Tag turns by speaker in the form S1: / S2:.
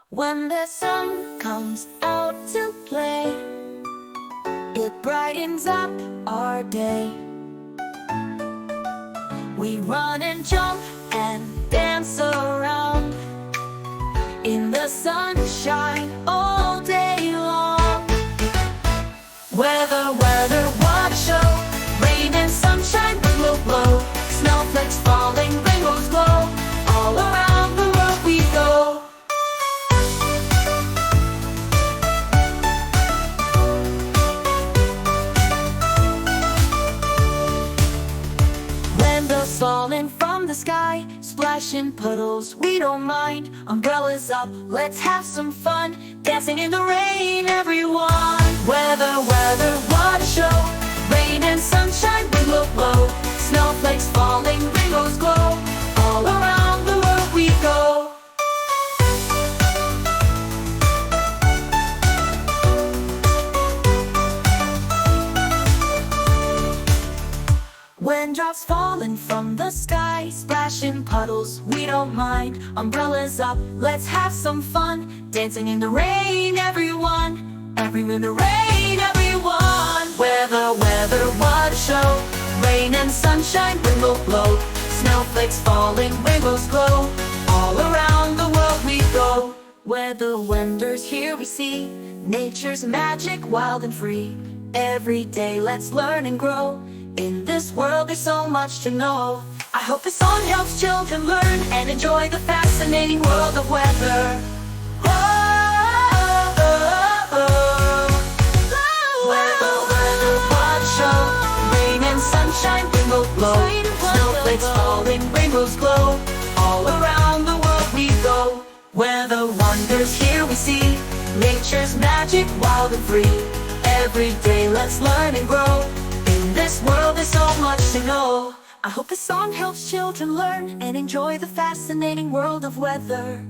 S1: When the sun comes out to play, it brightens up our day. We run and jump and dance around in the sunshine all day long. Weather, what show? Rain and sunshine, wind will blow. Snowflakes falling, rainbows glow. All around the world we go. Raindrops falling from the sky, splashing puddles, we don't mind. Umbrellas up, let's have some fun. Dancing in the rain, everyone. Weather, what a show. Rain and sunshine, wind will blow. Snowflakes falling, rainbows glow. All around the world we go. Raindrops falling from the sky, splashing puddles, we don't mind. Umbrellas up, let's have some fun. Dancing in the rain, everyone. Everyone in the rain, everyone. Weather, what a show. Rain and sunshine, wind will blow. Snowflakes falling, rainbows glow. All around the world we go. Where the wonders here we see, nature's magic wild and free. Every day let's learn and grow. In this world there's so much to know. I hope this song helps children learn and enjoy the fascinating world of weather. Weather, what a show. Rain and sunshine, wind will blow. Snowflakes falling, rainbows glow. All around the world we go. Where the wonders here we see, nature's magic wild and free. Every day let's learn and grow. In this world there's so much to know. I hope this song helps children learn and enjoy the fascinating world of weather.